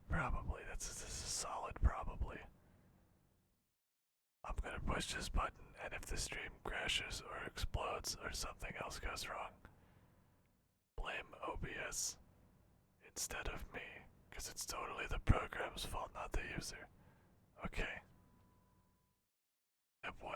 Probably. This is solid probably. I'm gonna push this button, and if the stream crashes or explodes or something else goes wrong, blame OBS instead of me, because it's totally the program's fault, not the user. Okay. Step 1.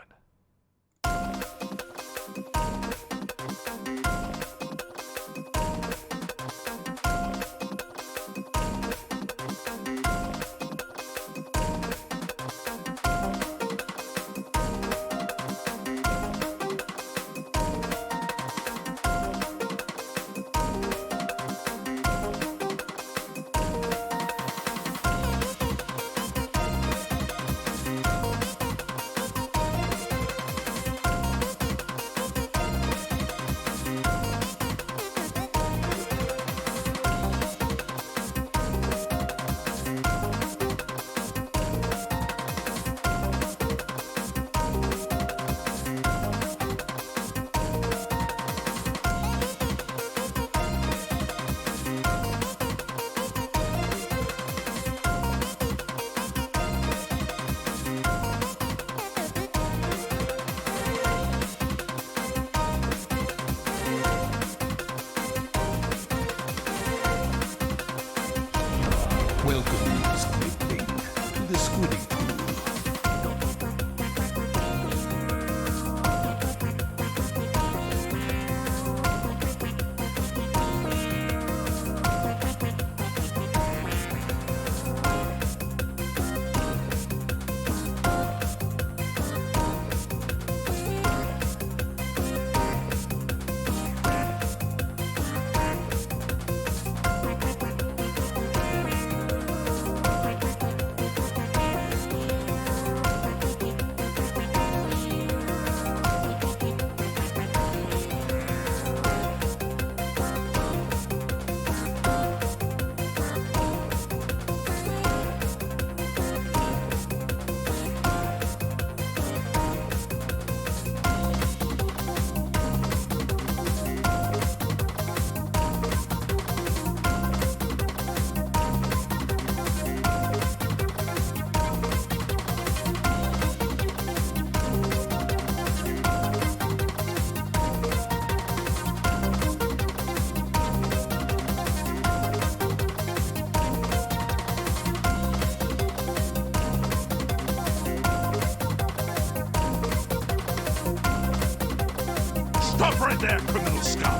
Welcome, Squidling, to the Squidding Pool. Stop right there, criminal scum!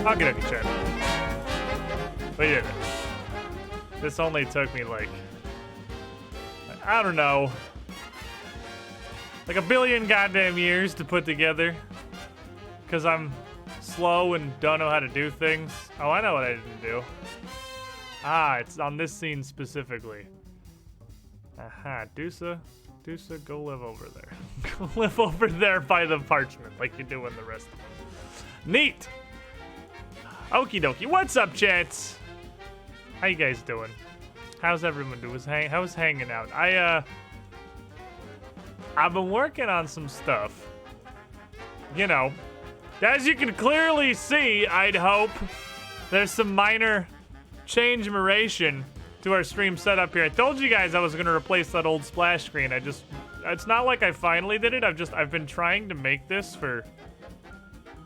I'll get any chat. We did it. This only took me like, I don't know, like a billion goddamn years to put together. Because I'm slow and don't know how to do things. Oh, I know what I didn't do. Ah, it's on this scene specifically. Aha, Dusa, go live over there. Go live over there by the parchment like you do in the rest of them. Neat! Okie dokie. What's up, chats? How you guys doing? How's everyone doing? How's hanging out? I've been working on some stuff. You know, as you can clearly see, I'd hope, there's some minor change-meration to our stream setup here. I told you guys I was gonna replace that old splash screen. It's not like I finally did it. I've been trying to make this for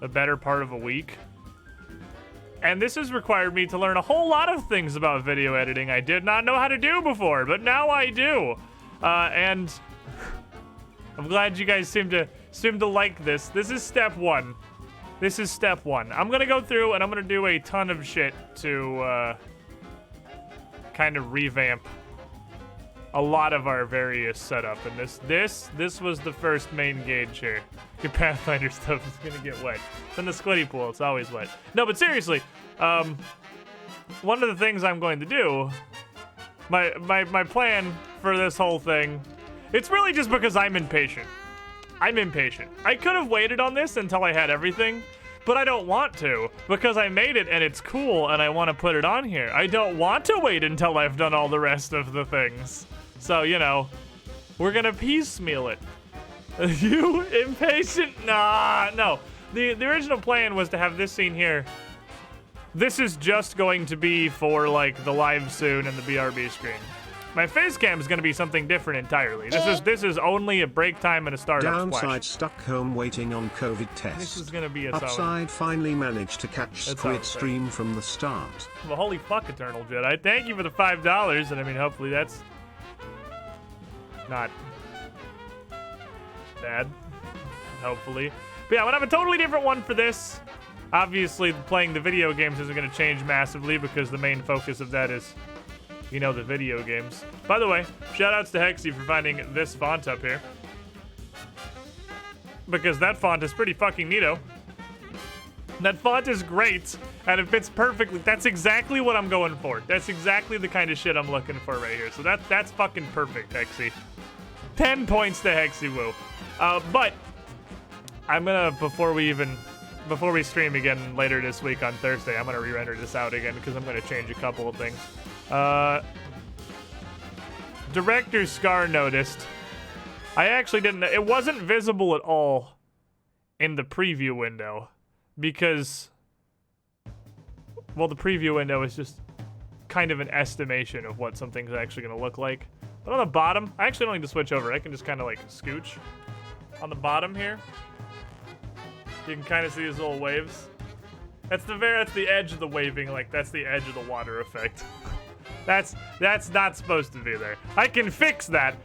the better part of a week. And this has required me to learn a whole lot of things about video editing I did not know how to do before, but now I do. And I'm glad you guys seem to like this. This is step one. This is step one. I'm gonna go through and I'm gonna do a ton of shit to kind of revamp a lot of our various setup. And this was the first main gauge here. Your Pathfinder stuff is gonna get wet. It's in the squiddy pool, it's always wet. No, but seriously, one of the things I'm going to do, my plan for this whole thing, it's really just because I'm impatient. I'm impatient. I could have waited on this until I had everything, but I don't want to, because I made it and it's cool and I want to put it on here. I don't want to wait until I've done all the rest of the things. So, you know, we're gonna piecemeal it. You impatient? Nah, no. The original plan was to have this scene here. This is just going to be for, like, the live soon and the BRB screen. My face cam is going to be something different entirely. This is only a break time and a startup Downside splash. stuck home waiting on COVID test. This is going to be a Upside finally managed to catch Squid Stream from the start. Well, holy fuck, Eternal Jedi. Thank you for the $5, and I mean, hopefully that's not bad. Hopefully. But yeah, I'm going to have a totally different one for this. Obviously, playing the video games isn't going to change massively because the main focus of that is, you know, the video games. By the way, shoutouts to Hexy for finding this font up here. because that font is pretty fucking neato. That font is great, and it fits perfectly. That's exactly what I'm going for. That's exactly the kind of shit I'm looking for right here. So that's fucking perfect, Hexy. 10 points to Hexy Woo. But I'm gonna, before we stream again later this week on Thursday, I'm gonna re-render this out again because I'm gonna change a couple of things. Director Scar noticed. I actually didn't. It wasn't visible at all in the preview window because, well, the preview window is just kind of an estimation of what something's actually gonna look like. But on the bottom, I actually don't need to switch over. I can just kind of like scooch on the bottom here. You can kind of see these little waves. That's the edge of the waving, like that's the edge of the water effect. That's not supposed to be there. I can fix that.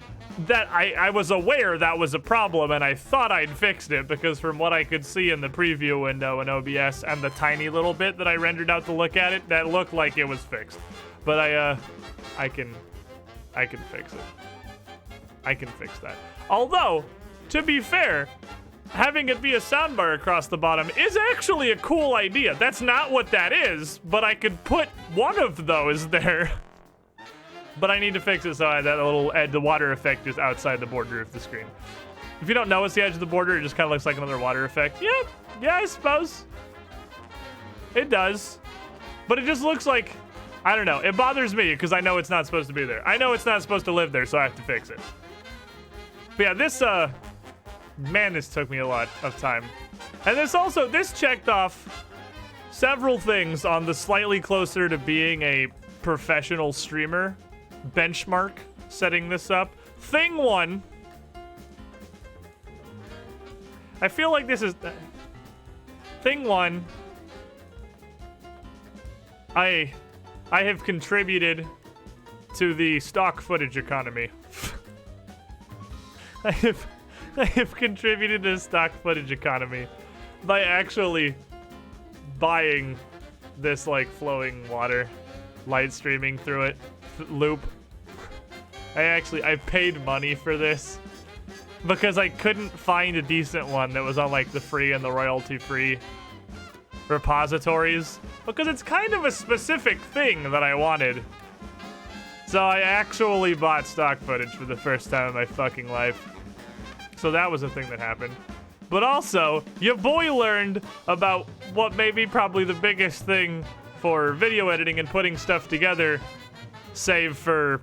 I was aware that was a problem and I thought I'd fixed it because from what I could see in the preview window in OBS and the tiny little bit that I rendered out to look at it, that looked like it was fixed. But I can fix it. I can fix that. Although, to be fair, having it be a soundbar across the bottom is actually a cool idea. That's not what that is, but I could put one of those there. But I need to fix it so that little edge, the water effect is outside the border of the screen. If you don't know it's the edge of the border, it just kind of looks like another water effect. Yeah, I suppose. It does. But it just looks like, I don't know. It bothers me because I know it's not supposed to be there. I know it's not supposed to live there, so I have to fix it. But yeah, this, man, this took me a lot of time. And this checked off several things on the slightly closer to being a professional streamer benchmark setting this up. Thing one, I feel like this is thing one. I have contributed to the stock footage economy. I have contributed to the stock footage economy by actually buying this like flowing water, light streaming through it loop. I paid money for this because I couldn't find a decent one that was on like the free and the royalty free repositories because it's kind of a specific thing that I wanted. So I actually bought stock footage for the first time in my fucking life. So that was a thing that happened. But also, your boy learned about what may be probably the biggest thing for video editing and putting stuff together, save for,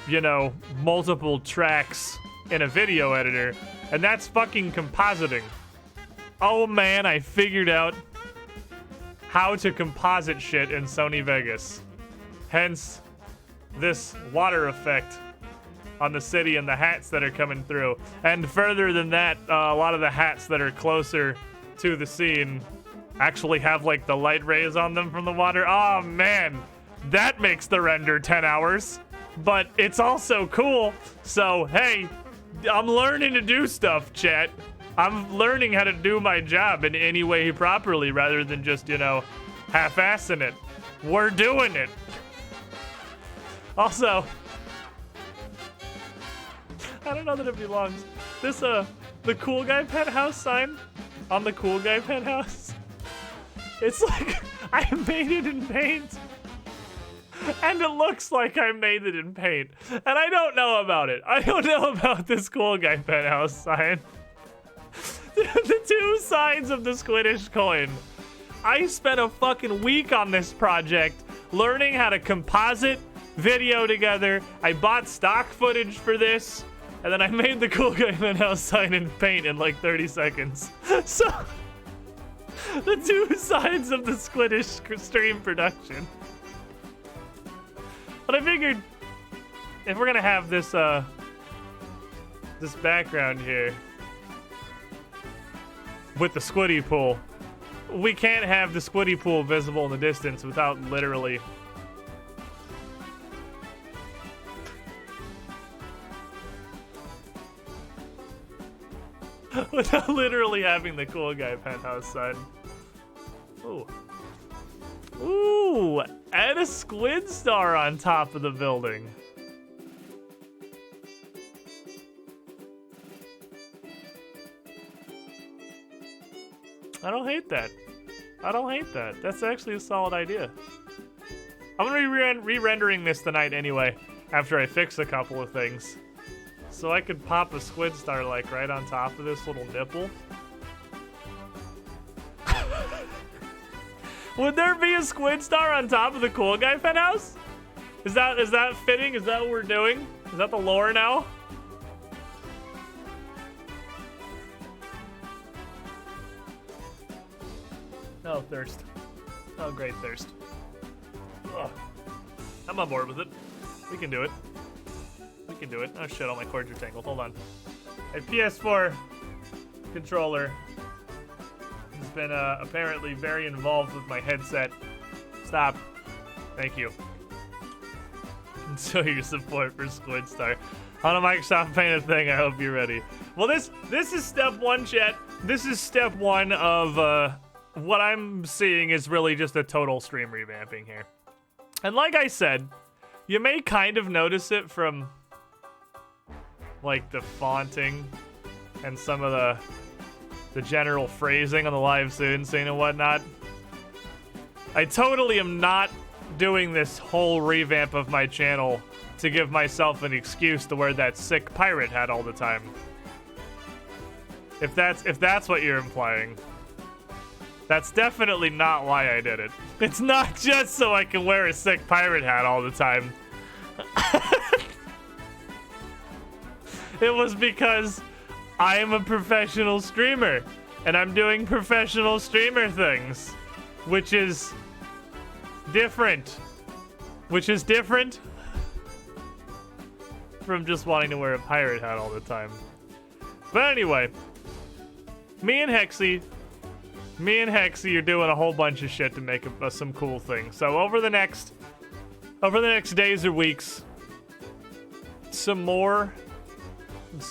you know, multiple tracks in a video editor, and that's fucking compositing. Oh man, I figured out how to composite shit in Sony Vegas. Hence, this water effect on the city and the hats that are coming through. And further than that, a lot of the hats that are closer to the scene actually have like the light rays on them from the water. Oh man, that makes the render 10 hours, but it's also cool. So hey, I'm learning to do stuff, chat. I'm learning how to do my job in any way properly rather than just, you know, half-assing it. We're doing it. Also, I don't know that it belongs. This, the cool guy penthouse sign on the cool guy penthouse. It's like, I made it in paint. And it looks like I made it in paint. And I don't know about it. I don't know about this cool guy penthouse sign. The two sides of the Squiddish coin. I spent a fucking week on this project learning how to composite video together. I bought stock footage for this. And then I made the cool guy penthouse sign in paint in like 30 seconds. So, the two sides of the Squiddish stream production. But I figured, if we're gonna have this, this background here with the Squiddy pool, we can't have the Squiddy pool visible in the distance without literally without literally having the cool guy penthouse sign. Ooh. Ooh, and a squid star on top of the building. I don't hate that. I don't hate that. That's actually a solid idea. I'm gonna be re-rendering this tonight anyway, after I fix a couple of things. So I could pop a squid star like right on top of this little nipple. Would there be a squid star on top of the cool guy penthouse? Is that fitting? Is that what we're doing? Is that the lore now? Oh, thirst. Oh, great thirst. Ugh. I'm on board with it. We can do it. We can do it. Oh shit, all my cords are tangled. Hold on. A PS4 controller has been apparently very involved with my headset. Stop. Thank you. And so your support for Squid Star. On a Microsoft Paint a thing, I hope you're ready. Well, this is step one, chat. This is step one of what I'm seeing is really just a total stream revamping here. And like I said, you may kind of notice it from like the fonting and some of the general phrasing on the live soon scene and whatnot. I totally am not doing this whole revamp of my channel to give myself an excuse to wear that sick pirate hat all the time. If that's what you're implying, that's definitely not why I did it. It's not just so I can wear a sick pirate hat all the time. It was because I am a professional streamer and I'm doing professional streamer things, which is different. Which is different from just wanting to wear a pirate hat all the time. But anyway, me and Hexy are doing a whole bunch of shit to make some cool things. So over the next days or weeks,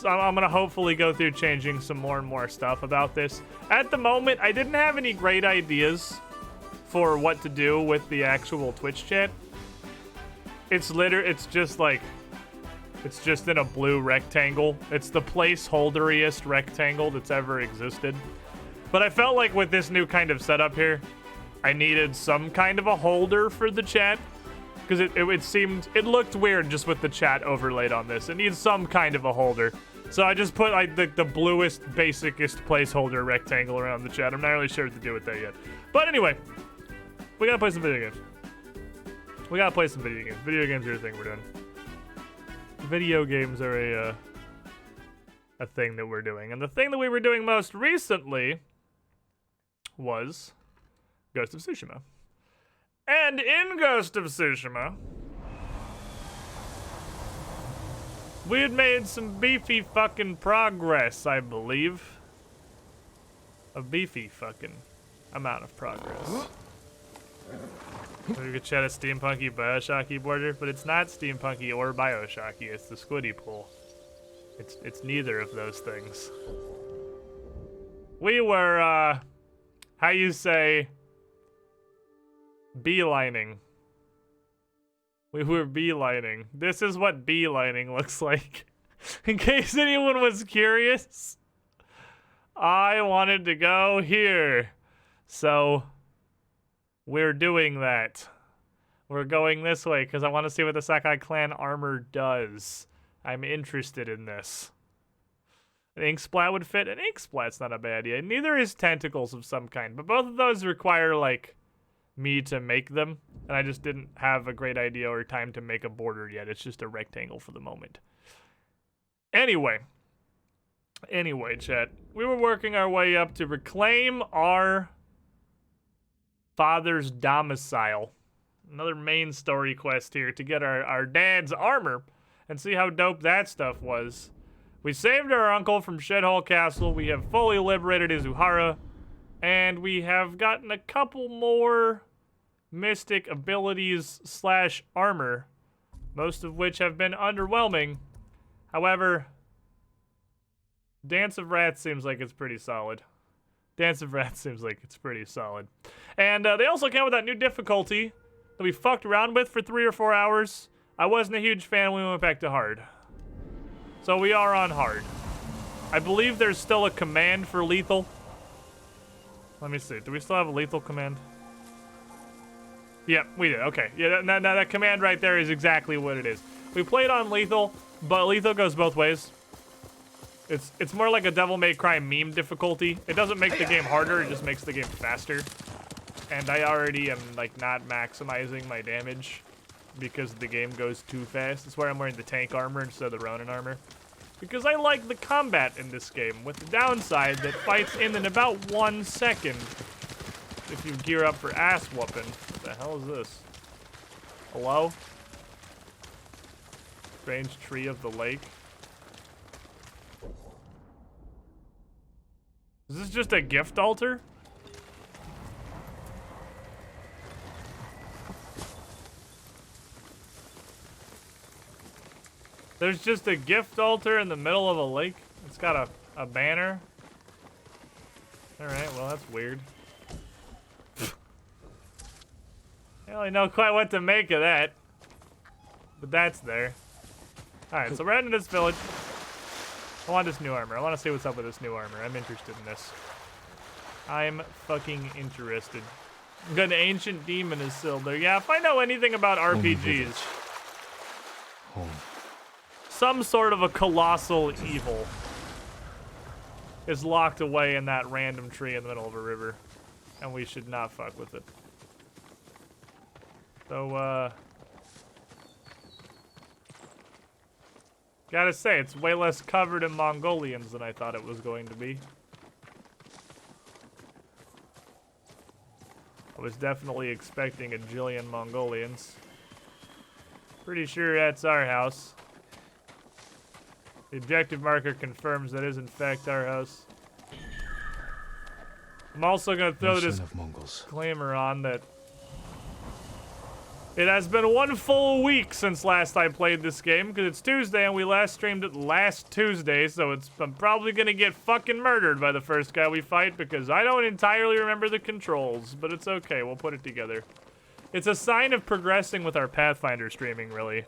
I'm gonna hopefully go through changing some more and more stuff about this. At the moment, I didn't have any great ideas for what to do with the actual Twitch chat. It's just in a blue rectangle. It's the placeholderiest rectangle that's ever existed. But I felt like with this new kind of setup here, I needed some kind of a holder for the chat. Because it looked weird just with the chat overlaid on this. It needs some kind of a holder. So I just put like the bluest, basicest placeholder rectangle around the chat. I'm not really sure what to do with that yet. But anyway, we gotta play some video games. Video games are a thing we're doing. Video games are a thing that we're doing. And the thing that we were doing most recently was Ghost of Tsushima. And in Ghost of Tsushima, we had made some beefy fucking progress, I believe. A beefy fucking amount of progress. We could chat a steampunky Bioshocky border, but it's not steampunky or Bioshocky, it's the Squiddy pool. It's neither of those things. We were, how you say, beelining. We were beelining. This is what beelining looks like. In case anyone was curious, I wanted to go here. So, we're doing that. We're going this way because I want to see what the Sakai clan armor does. I'm interested in this. An ink splat would fit. An ink splat's not a bad idea. Neither is tentacles of some kind, but both of those require, like, me to make them, and I just didn't have a great idea or time to make a border yet. It's just a rectangle for the moment. Anyway, chat. We were working our way up to reclaim our father's domicile. Another main story quest here to get our dad's armor and see how dope that stuff was. We saved our uncle from Shithole Castle. We have fully liberated Izuhara. And we have gotten a couple more mystic abilities / armor, most of which have been underwhelming. However, Dance of Rats seems like it's pretty solid. And they also came with that new difficulty that we fucked around with for 3 or 4 hours. I wasn't a huge fan when we went back to hard. So we are on hard. I believe there's still a command for lethal. Let me see. Do we still have a lethal command? Yep, we did. Okay. Yeah, now that command right there is exactly what it is. We played on lethal, but lethal goes both ways. It's more like a Devil May Cry meme difficulty. It doesn't make the game harder, it just makes the game faster. And I already am like not maximizing my damage because the game goes too fast. That's why I'm wearing the tank armor instead of the Ronin armor. Because I like the combat in this game, with the downside that fights end in about 1 second if you gear up for ass whooping. What the hell is this? Hello? Strange tree of the lake. Is this just a gift altar? There's just a gift altar in the middle of a lake. It's got a banner. Alright, well that's weird. I don't know quite what to make of that. But that's there. Alright, so we're heading to this village. I want this new armor. I want to see what's up with this new armor. I'm interested in this. I'm fucking interested. An ancient demon is still there. Yeah, if I know anything about RPGs. Home. Some sort of a colossal evil is locked away in that random tree in the middle of a river. And we should not fuck with it. So, gotta say, it's way less covered in Mongolians than I thought it was going to be. I was definitely expecting a jillion Mongolians. Pretty sure that's our house. The objective marker confirms that is in fact our house. I'm also gonna throw this disclaimer on that it has been 1 full week since last I played this game, because it's Tuesday and we last streamed it last Tuesday, so I'm probably gonna get fucking murdered by the first guy we fight because I don't entirely remember the controls, but it's okay, we'll put it together. It's a sign of progressing with our Pathfinder streaming, really.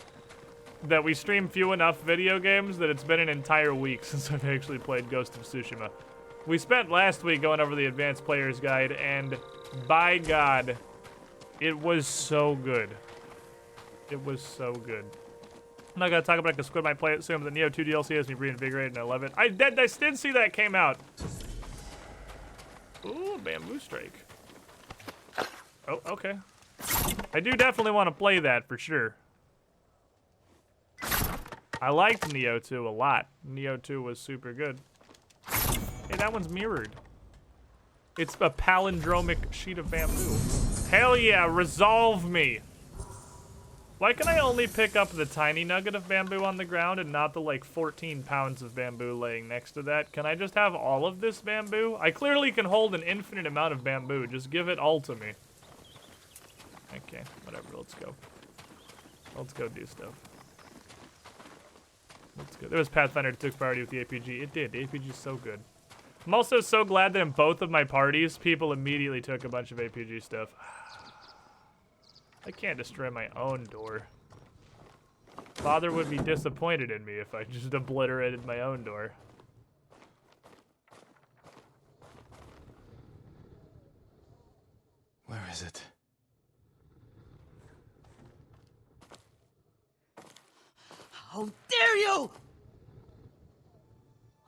That we stream few enough video games that it's been an entire week since I've actually played Ghost of Tsushima. We spent last week going over the Advanced Player's Guide, and by God, it was so good. It was so good. I'm not gonna talk about it because Squid might play it soon, but the Neo 2 DLC has me reinvigorated and I love it. I did see that came out. Ooh, Bamboo Strike. Oh, okay. I do definitely want to play that for sure. I liked Neo 2 a lot. Neo 2 was super good. Hey, that one's mirrored. It's a palindromic sheet of bamboo. Hell yeah, resolve me. Why can I only pick up the tiny nugget of bamboo on the ground and not the like 14 pounds of bamboo laying next to that? Can I just have all of this bamboo? I clearly can hold an infinite amount of bamboo. Just give it all to me. Okay, whatever, let's go. Let's go do stuff. Let's go. There was Pathfinder that took priority with the APG. It did. The APG is so good. I'm also so glad that in both of my parties, people immediately took a bunch of APG stuff. I can't destroy my own door. Father would be disappointed in me if I just obliterated my own door. Where is it? How dare you!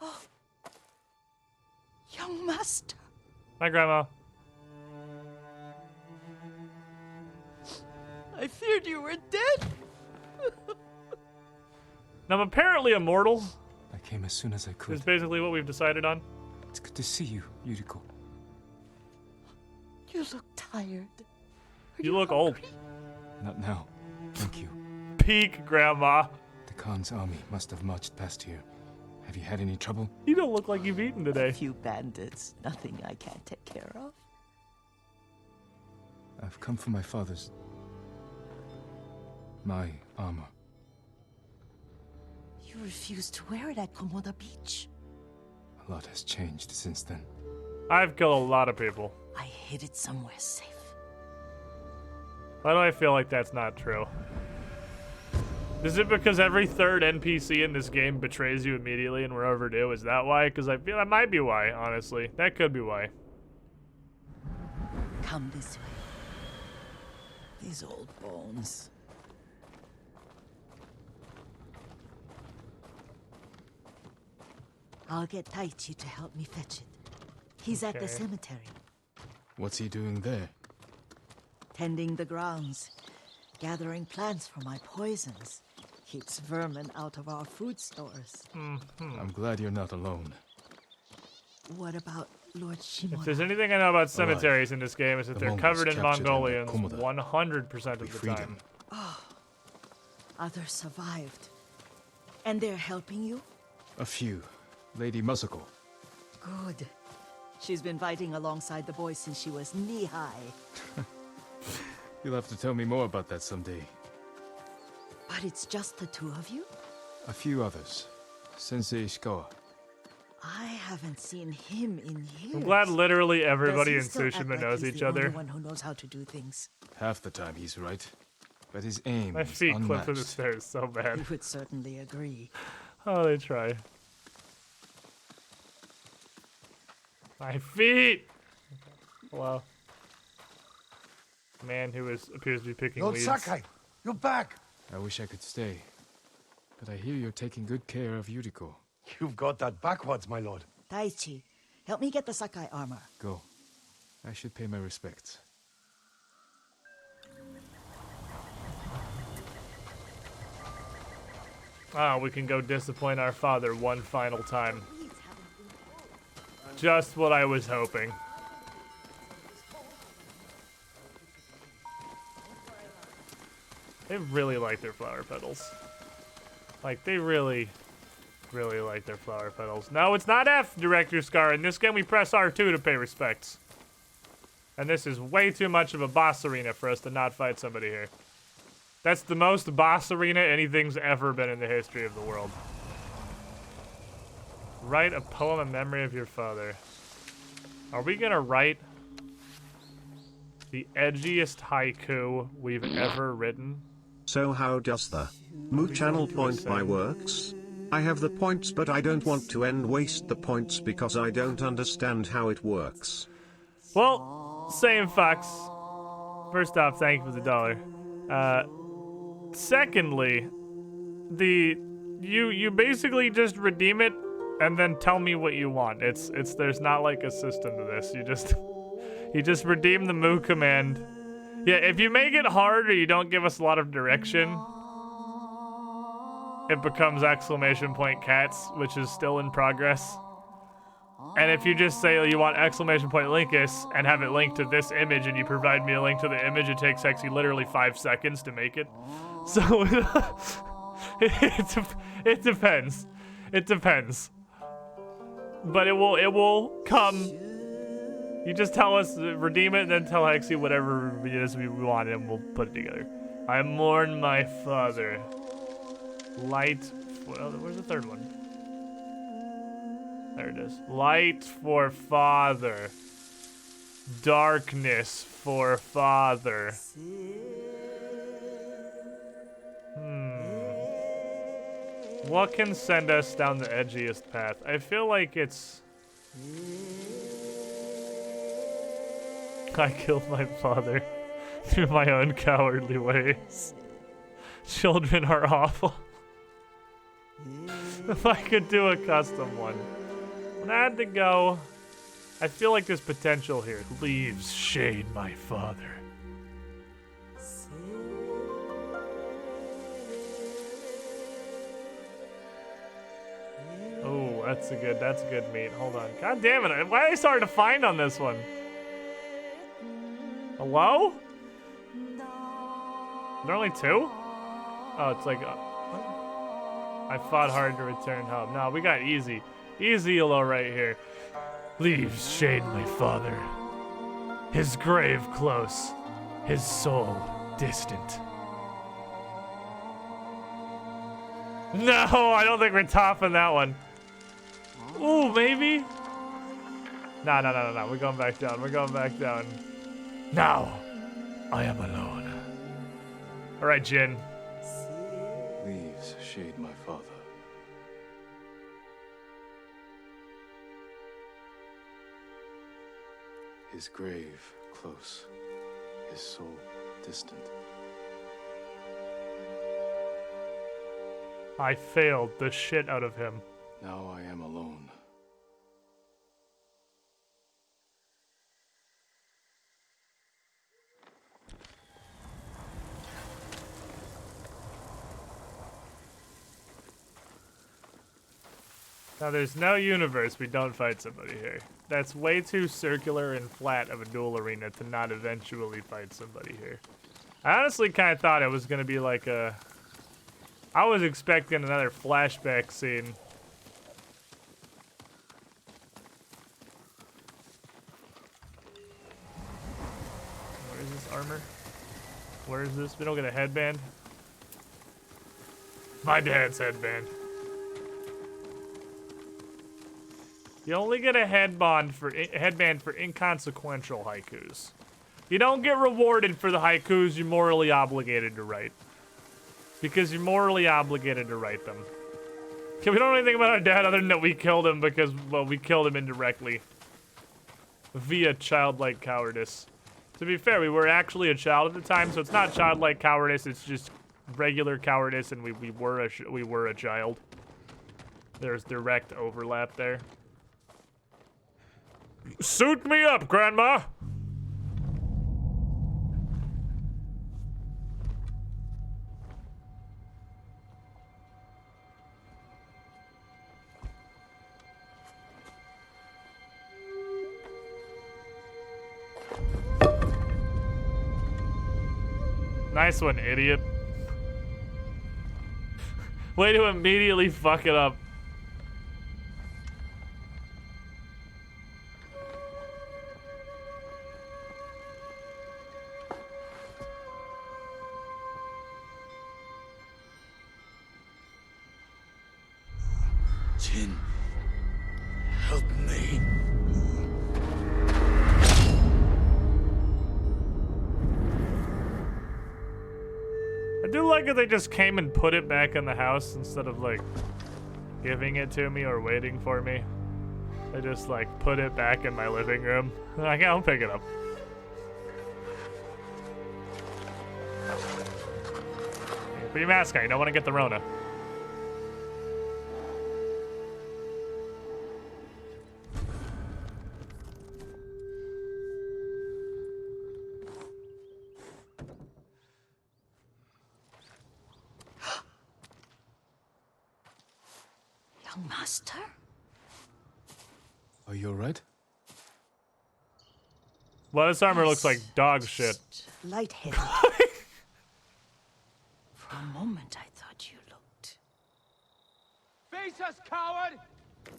Oh. Young master. Hi, Grandma. I feared you were dead. Now, I'm apparently immortal. I came as soon as I could. Is basically what we've decided on. It's good to see you, Yuriko. You look tired. Are You look old. hungry? Not now. Thank you. Peak, Grandma. The Khan's army must have marched past here. Have you had any trouble? You don't look like you've eaten today. A few bandits. Nothing I can't take care of. I've come for my father's... my armor. You refused to wear it at Komoda Beach. A lot has changed since then. I've killed a lot of people. I hid it somewhere safe. Why do I feel like that's not true? Is it because every third NPC in this game betrays you immediately and we're overdue? Is that why? Because I feel that might be why, honestly. That could be why. Come this way. These old bones. I'll get Taichi to help me fetch it. He's at the Okay. cemetery, What's he doing there? tending the grounds, gathering plants for my poisons. Keeps vermin out of our food stores. I'm glad you're not alone. What about Lord If Shimura? there's anything I know about cemeteries in this game, is that The they're Mongols covered in captured him at Mongolians Komoda. 100% We of the freed time. him. Others survived. And they're helping you? A few. Lady Masako. Good. She's been fighting alongside the boys since she was knee-high. You'll have to tell me more about that someday. But it's just the two of you? A few others. Sensei Ishikawa. I haven't seen him in years. I'm glad literally everybody in Does he still act Tsushima like knows he's each the only other. one who knows how to do things? Half the time he's right. But his aim My is feet clip unmatched. to the stairs so I bad. would certainly agree. Oh, they try. My feet! Hello. Man who appears to be picking Lord weeds. Sakai, you're back. I wish I could stay. But I hear you're taking good care of Yuriko. You've got that backwards, my lord. Taichi, help me get the Sakai armor. Go. I should pay my respects. Ah, we can go disappoint our father one final time. Just what I was hoping. They really like their flower petals. Like, they really, really like their flower petals. No, it's not F, Director Scar. In this game, we press R2 to pay respects. And this is way too much of a boss arena for us to not fight somebody here. That's the most boss arena anything's ever been in the history of the world. Write a poem in memory of your father. Are we gonna write the edgiest haiku we've ever written? So how does the Moo channel point my works? I have the points but I don't want to waste the points because I don't understand how it works. Well, same Fox. First off, thank you for the $1. Secondly, you basically just redeem it and then tell me what you want. It's there's not like a system to this. You just redeem the Moo command. Yeah, if you make it hard or you don't give us a lot of direction, it becomes exclamation point cats, which is still in progress. And if you just say you want exclamation point Linkus and have it linked to this image and you provide me a link to the image, it takes actually literally 5 seconds to make it. So it depends. It depends. But it will come. You just tell us, redeem it, and then tell Hexy whatever it is we want, and we'll put it together. I mourn my father. Light. Where's the third one? There it is. Light for father. Darkness for father. What can send us down the edgiest path? I feel like it's... I killed my father through my own cowardly ways. Children are awful. If I could do a custom one. When I had to go, I feel like there's potential here. Leaves shade my father. Oh, that's a good meat. Hold on. God damn it. Why are I starting to find on this one? Hello? There are only 2? Oh, it's like... I fought hard to return home. No, we got easy. Easy yellow right here. Leaves shade my father. His grave close. His soul distant. No, I don't think we're topping that one. Ooh, maybe? No. We're going back down. We're going back down. Now, I am alone. All right, Jin. Leaves shade my father. His grave close, is so distant. I failed the shit out of him. Now I am alone. Now, there's no universe we don't fight somebody here. That's way too circular and flat of a duel arena to not eventually fight somebody here. I honestly kind of thought it was going to be like a... I was expecting another flashback scene. Where is this armor? Where is this? We don't get a headband. My dad's headband. You only get a headband for inconsequential haikus. You don't get rewarded for the haikus you're morally obligated to write. Because you're morally obligated to write them. Okay, we don't know anything about our dad other than that we killed him because, well, we killed him indirectly. Via childlike cowardice. To be fair, we were actually a child at the time, so it's not childlike cowardice, it's just regular cowardice, and we were a child. There's direct overlap there. Suit me up, Grandma! Nice one, idiot. Way to immediately fuck it up. Jin, help me. I do like that they just came and put it back in the house instead of, like, giving it to me or waiting for me. They just, like, put it back in my living room. Like, I'll pick it up. Put your mask on, you don't want to get the Rona. Young master? Are you alright? Well, this armor looks like dog shit. Lightheaded. For a moment, I thought you looked. Face us, coward!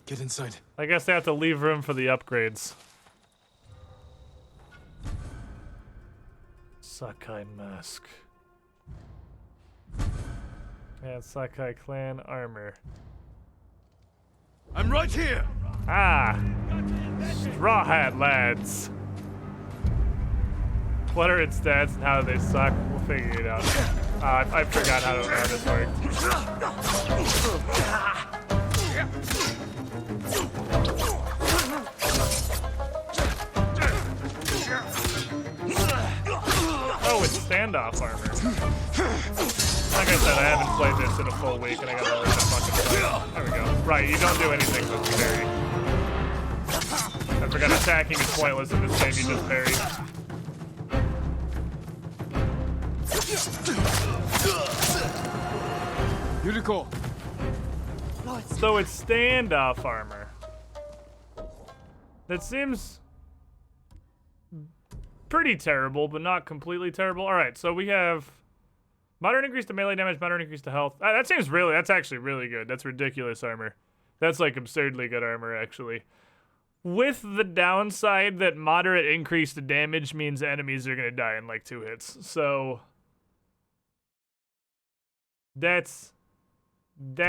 Get inside. I guess they have to leave room for the upgrades. Sakai mask. And Sakai clan armor. I'm right here! Ah! Straw Hat lads. What are its stats and how do they suck? We'll figure it out. I forgot how this worked. Oh, it's standoff armor. Like I said, I haven't played this in a full week and I gotta learn to fucking play. There we go. Right, you don't do anything with parry. I forgot attacking is pointless in this game, you just parry. Yuriko! So it's standoff armor. That seems pretty terrible, but not completely terrible. Alright, so we have moderate increase to melee damage, moderate increase to health. That's actually really good. That's ridiculous armor. That's like absurdly good armor, actually. With the downside that moderate increase to damage means enemies are gonna die in like 2 hits. So that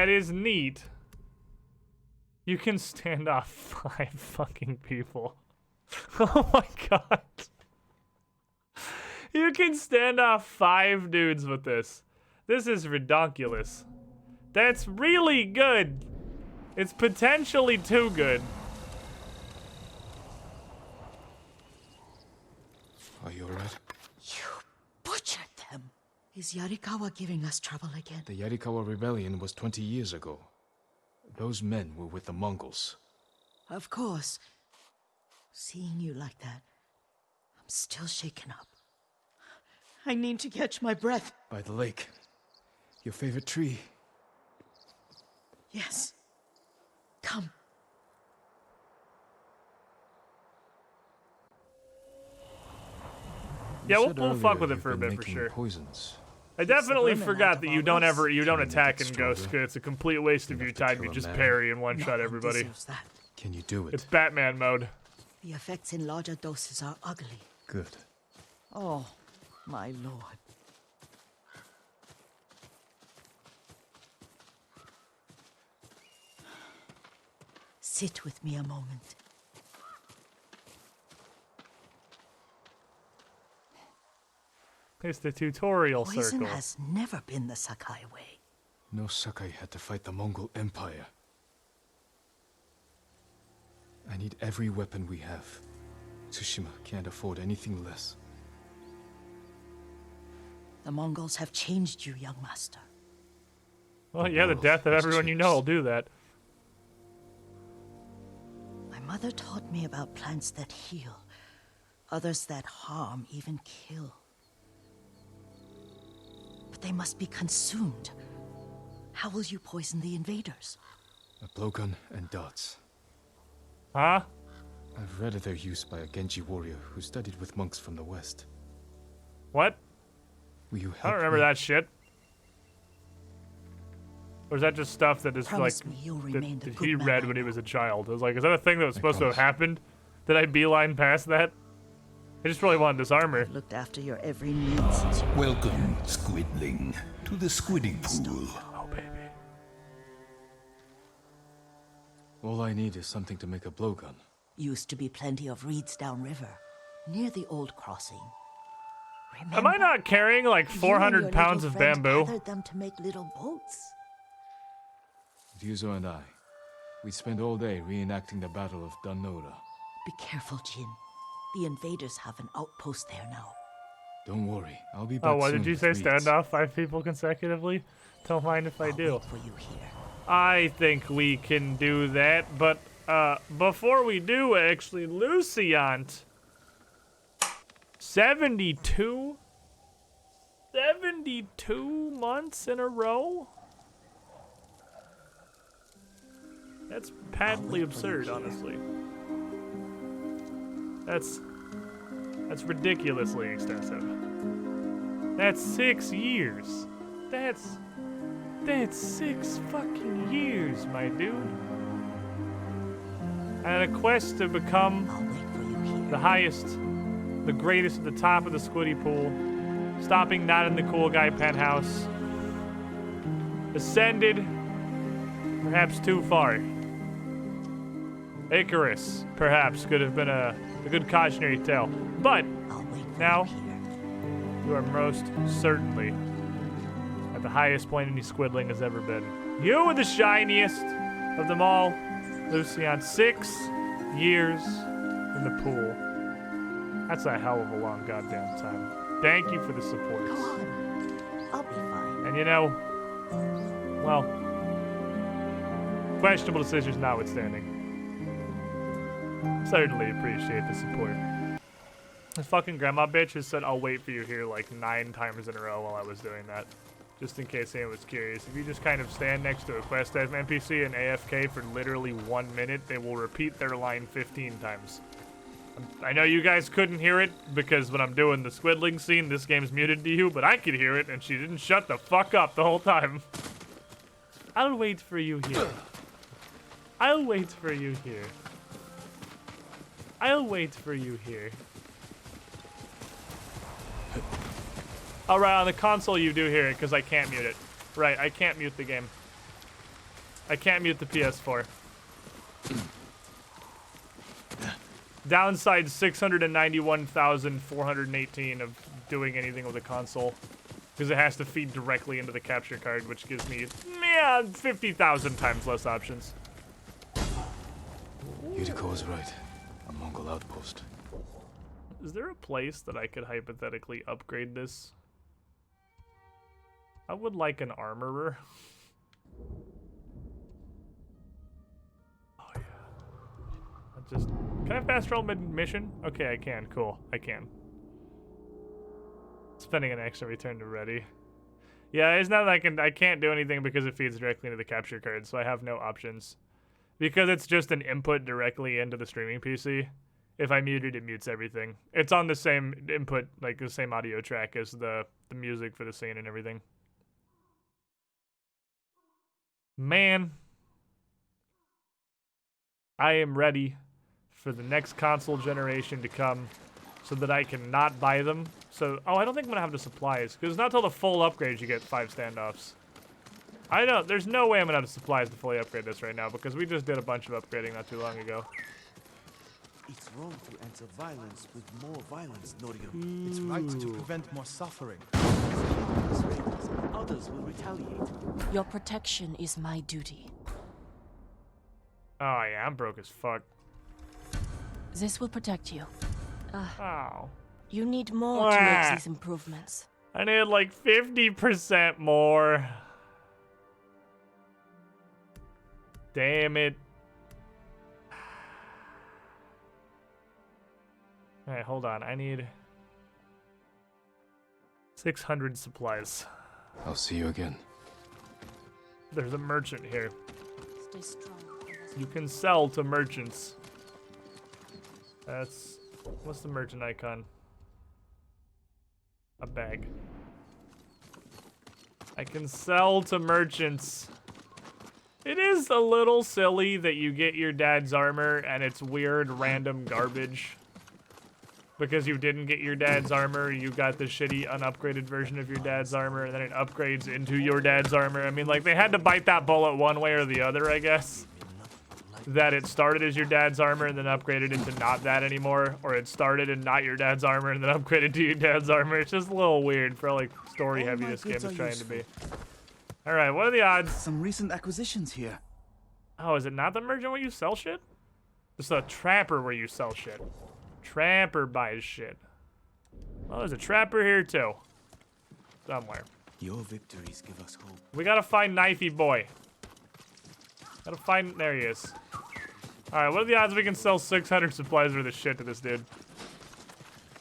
is neat. You can stand off 5 fucking people. Oh my god. You can stand off 5 dudes with this. This is ridiculous. That's really good. It's potentially too good. Are you alright? You butchered them. Is Yarikawa giving us trouble again? The Yarikawa rebellion was 20 years ago. Those men were with the Mongols. Of course. Seeing you like that, I'm still shaken up. I need to catch my breath. By the lake. Your favorite tree. Yes. Come. Yeah, You we'll said fuck earlier with it you've for a been bit for making sure. Poisons. I definitely vermin forgot out that of you our don't woods. ever you don't Can you attack make it in Ghost. stronger? It's a complete waste of Enough your to time. kill You a just man? parry and one No shot one everybody. deserves that. Can you do it? It's Batman mode. The effects in larger doses are ugly. Good. Oh, my lord. Sit with me a moment. It's the tutorial Poison circle. has never been the Sakai way. No Sakai had to fight the Mongol Empire. I need every weapon we have. Tsushima can't afford anything less. The Mongols have changed you, young master. Well, The yeah, the world death of has everyone you know will changed. do that. My mother taught me about plants that heal, others that harm, even kill. But they must be consumed. How will you poison the invaders? A blowgun and darts. Huh? I've read of their use by a Genji warrior who studied with monks from the west. What? Will you help I don't remember me? that shit. Or is that just stuff that is Promise like me you'll that, remain the that good he man read I when he know. was a child? I was like, is that a thing that was I supposed to have promise. happened? Did I beeline past that? I just really wanted this armor. I've looked after your every need since you Welcome, Squidling, to the Squidding Pool. Oh baby. All I need is something to make a blowgun. used to be plenty of reeds downriver, near the old crossing. Am I not carrying like You and 400 your pounds little of friend bamboo? gathered them to make little boats. Ryuzo and I, we spent all day reenacting the Battle of Danora. Be careful, Jin. The invaders have an outpost there now. Don't worry, I'll be back Oh, what soon did you with say? reeds. Stand off 5 people consecutively? Don't mind if I I'll do. wait for you here. I think we can do that, but before we do, actually, Luciant. 72 months in a row? That's patently absurd, honestly. That's ridiculously extensive. That's 6 years. That's 6 fucking years, my dude. And a quest to become I'll wait for you here. the highest, the greatest at the top of the Squiddy pool. Stopping not in the cool guy penthouse. Ascended, perhaps too far. Icarus, perhaps, could have been a good cautionary tale. But I'll wait for now- you here. you are most certainly at the highest point any Squidling has ever been. You are the shiniest of them all, Lucian. 6 years in the pool. That's a hell of a long goddamn time. Thank you for the support. Go on. I'll be fine. And you know, well, questionable decisions notwithstanding, certainly appreciate the support. This fucking grandma bitch has said, I'll wait for you here like 9 times in a row while I was doing that. Just in case anyone was curious. If you just kind of stand next to a quest as an NPC and AFK for literally 1 minute, they will repeat their line 15 times. I know you guys couldn't hear it because when I'm doing the Squidling scene, this game's muted to you, but I could hear it and she didn't shut the fuck up the whole time. I'll wait for you here. I'll wait for you here. I'll wait for you here. All right, on the console you do hear it because I can't mute it. Right, I can't mute the game. I can't mute the PS4. Downside 691,418 of doing anything with a console. Because it has to feed directly into the capture card, which gives me, 50,000 times less options. Yuriko was right. A Mongol outpost. Is there a place that I could hypothetically upgrade this? I would like an armorer. Oh yeah. Can I fast travel mid-mission? Okay, I can. Cool. I can. Spending an extra return to ready. Yeah, it's not that I can't do anything because it feeds directly into the capture card, so I have no options. Because it's just an input directly into the streaming PC. If I mute it, it mutes everything. It's on the same input, like the same audio track as the music for the scene and everything. Man. I am ready for the next console generation to come so that I can not buy them. So, oh, I don't think I'm gonna have the supplies, because it's not till the full upgrade you get 5 standoffs. I don't, there's no way I'm gonna have the supplies to fully upgrade this right now, because we just did a bunch of upgrading not too long ago. It's wrong to enter violence with more violence, Norio. It's right to prevent more suffering. Others will retaliate. Your protection is my duty. Oh yeah, I'm broke as fuck. This will protect you. Oh. You need more to make these improvements. I need like 50% more. Damn it. Alright, hold on. I need 600 supplies. I'll see you again. There's a merchant here. Stay strong. You can sell to merchants. That's... What's the merchant icon? A bag. I can sell to merchants. It is a little silly that you get your dad's armor and it's weird random garbage. Because you didn't get your dad's armor, you got the shitty unupgraded version of your dad's armor, and then it upgrades into your dad's armor. I mean, like, they had to bite that bullet one way or the other, I guess. That it started as your dad's armor and then upgraded into not that anymore, or it started in not your dad's armor and then upgraded to your dad's armor. It's just a little weird for, like, story-heavy this game is trying to be. Alright, what are the odds? Some recent acquisitions here. Oh, is it not the merchant where you sell shit? It's the trapper where you sell shit. Trapper buys shit. Well, there's a trapper here too. Somewhere. Your victories give us hope. We gotta find Knifey Boy. Gotta find, there he is. Alright, what are the odds we can sell 600 supplies worth of shit to this dude?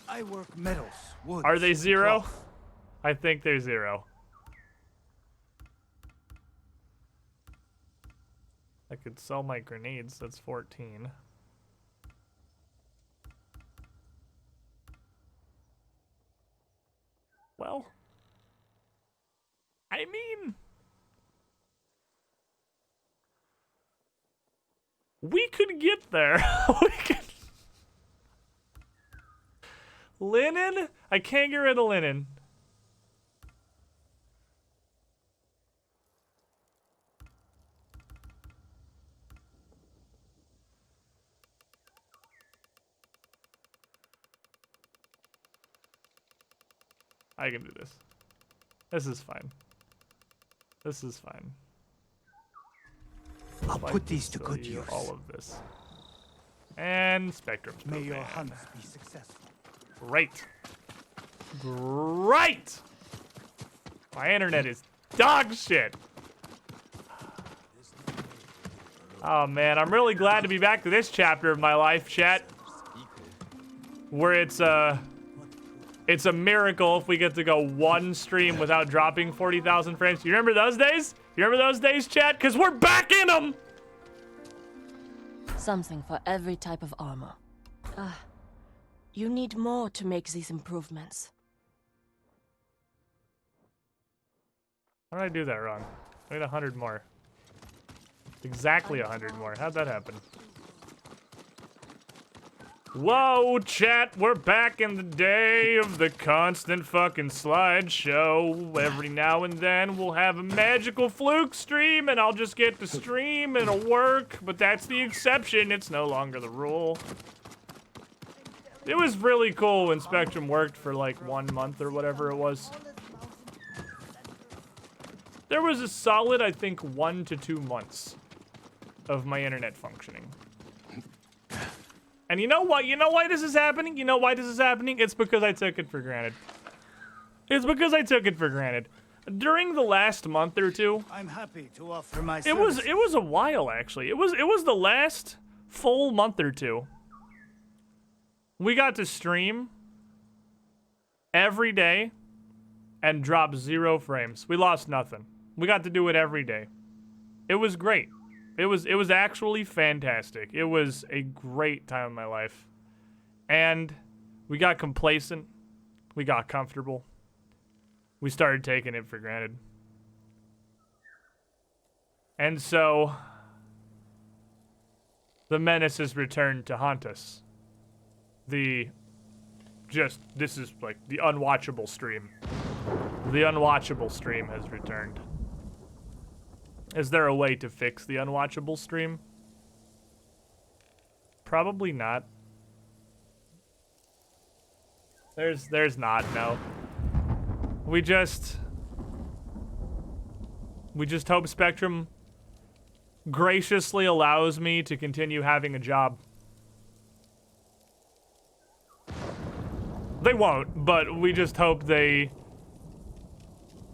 I work metals, wood. Are they 0? I think they're 0. I could sell my grenades, that's 14. Well, I mean, we could get there. We could. Linen? I can't get rid of linen. I can do this. This is fine. This is fine. I'll put these to good use. All of this. And Spectrum. May your hunts be successful. Great. Great! My internet is dog shit. Oh man, I'm really glad to be back to this chapter of my life, chat. Where it's a miracle if we get to go one stream without dropping 40,000 frames. You remember those days? You remember those days, chat? Because we're back in them! Something for every type of armor. You need more to make these improvements. How did I do that wrong? I need 100 more. Exactly 100 more. How'd that happen? Whoa, chat, we're back in the day of the constant fucking slideshow. Every now and then we'll have a magical fluke stream and I'll just get to stream and it'll work, but that's the exception. It's no longer the rule. It was really cool when Spectrum worked for like 1 month or whatever it was. There was a solid, I think, 1 to 2 months of my internet functioning. And you know what? You know why this is happening? You know why this is happening? It's because I took it for granted. It's because I took it for granted. During the last month or two, I'm happy to offer my it was a while actually. It was the last full month or two. We got to stream every day and drop 0 frames. We lost nothing. We got to do it every day. It was great. It was actually fantastic. It was a great time in my life. And we got complacent. We got comfortable. We started taking it for granted. And so the menace has returned to haunt us. This is like the unwatchable stream. The unwatchable stream has returned. Is there a way to fix the unwatchable stream? Probably not. There's not, no. We just hope Spectrum graciously allows me to continue having a job. They won't, but we just hope they,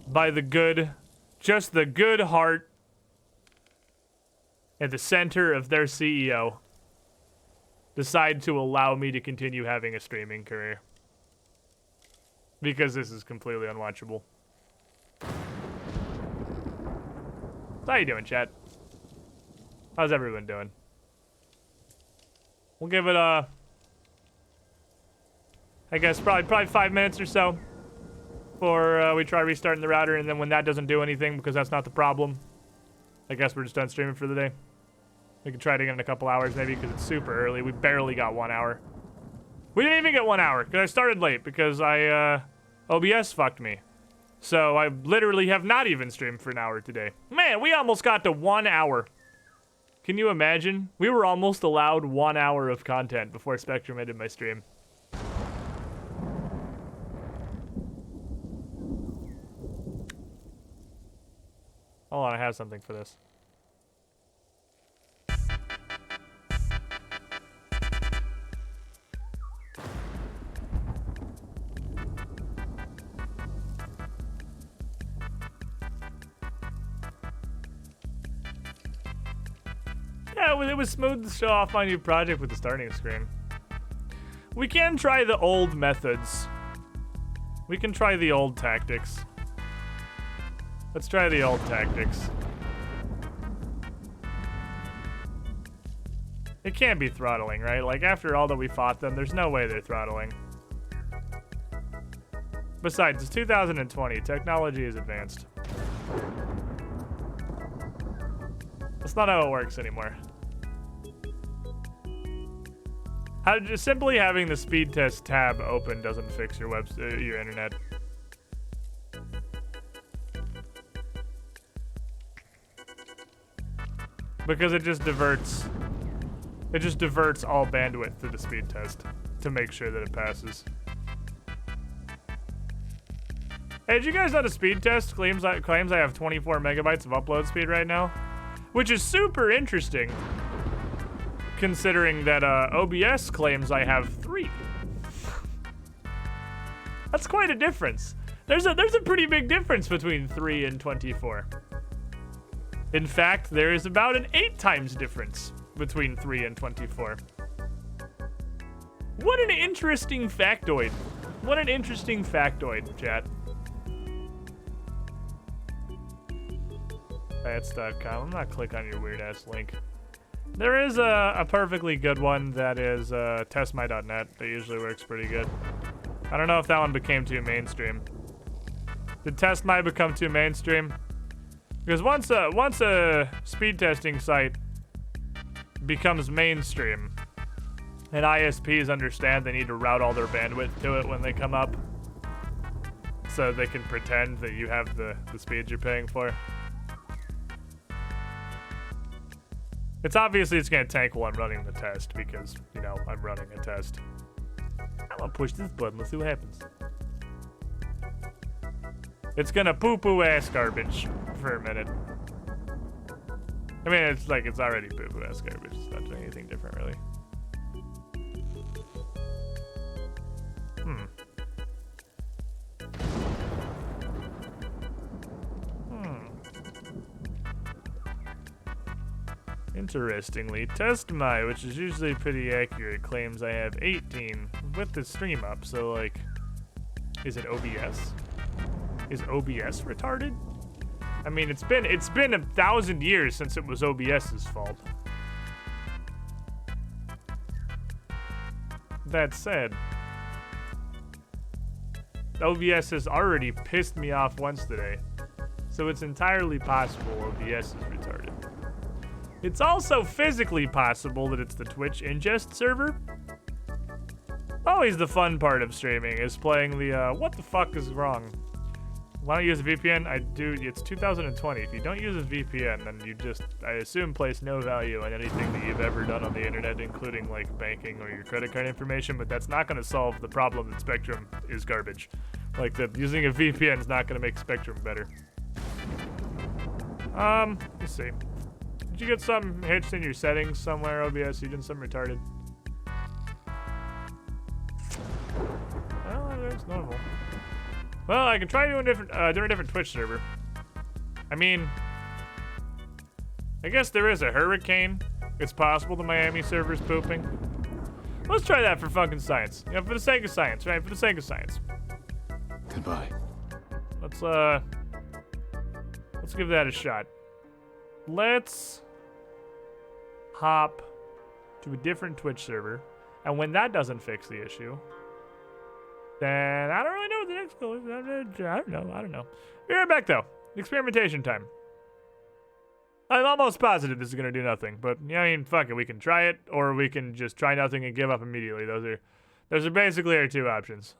by the good, just the good heart at the center of their CEO, decide to allow me to continue having a streaming career. Because this is completely unwatchable. How you doing, chat? How's everyone doing? We'll give it I guess probably 5 minutes or so before we try restarting the router, and then when that doesn't do anything, because that's not the problem, I guess we're just done streaming for the day. We can try it again in a couple hours maybe, because it's super early. We barely got 1 hour. We didn't even get 1 hour, because I started late, because OBS fucked me. So I literally have not even streamed for an hour today. Man, we almost got to 1 hour. Can you imagine? We were almost allowed 1 hour of content before Spectrum ended my stream. Hold on, I have something for this. Yeah, it was smooth to show off my new project with the starting screen. We can try the old methods. We can try the old tactics. Let's try the old tactics. It can't be throttling, right? Like, after all that we fought them, there's no way they're throttling. Besides, it's 2020. Technology is advanced. That's not how it works anymore. Just simply having the speed test tab open doesn't fix your your internet. Because it just diverts all bandwidth to the speed test to make sure that it passes. Hey, did you guys know the speed test claims I have 24 megabytes of upload speed right now? Which is super interesting, considering that OBS claims I have 3. That's quite a difference. There's a pretty big difference between 3 and 24. In fact, there is about an 8 times difference between 3 and 24. What an interesting factoid. What an interesting factoid, chat. That's.com. I'm not click on your weird ass link. There is a perfectly good one that is testmy.net that usually works pretty good. I don't know if that one became too mainstream. Did testmy become too mainstream? Because once a speed testing site becomes mainstream, and ISPs understand they need to route all their bandwidth to it when they come up, so they can pretend that you have the speeds you're paying for. It's gonna tank while I'm running the test because, you know, I'm running a test. I'm gonna push this button, let's see what happens. It's gonna poo-poo ass garbage for a minute. I mean, it's already poo-poo ass garbage. It's not doing anything different, really. Interestingly, Tsunami, which is usually pretty accurate, claims I have 18 with the stream up, so like, is it OBS? Is OBS retarded? I mean, it's been 1,000 years since it was OBS's fault. That said, OBS has already pissed me off once today, so it's entirely possible OBS is retarded. It's also physically possible that it's the Twitch ingest server. Always the fun part of streaming is playing the, what the fuck is wrong? Why don't you use a VPN? I do, it's 2020. If you don't use a VPN, then you just, I assume, place no value on anything that you've ever done on the internet, including like banking or your credit card information, but that's not gonna solve the problem that Spectrum is garbage. Like, using a VPN is not gonna make Spectrum better. Let's see. Did you get something hitched in your settings somewhere, OBS? You did something retarded? Well, that's normal. Well, I can try doing a different Twitch server. I mean, I guess there is a hurricane. It's possible the Miami server's pooping. Let's try that for fucking science. You know, for the sake of science, right? For the sake of science. Goodbye. Let's give that a shot. Let's hop to a different Twitch server, and when that doesn't fix the issue, then I don't really know what the next goal is. I don't know. Be right back though. Experimentation time. I'm almost positive this is gonna do nothing, but yeah, I mean, fuck it. We can try it, or we can just try nothing and give up immediately. Those are basically our two options.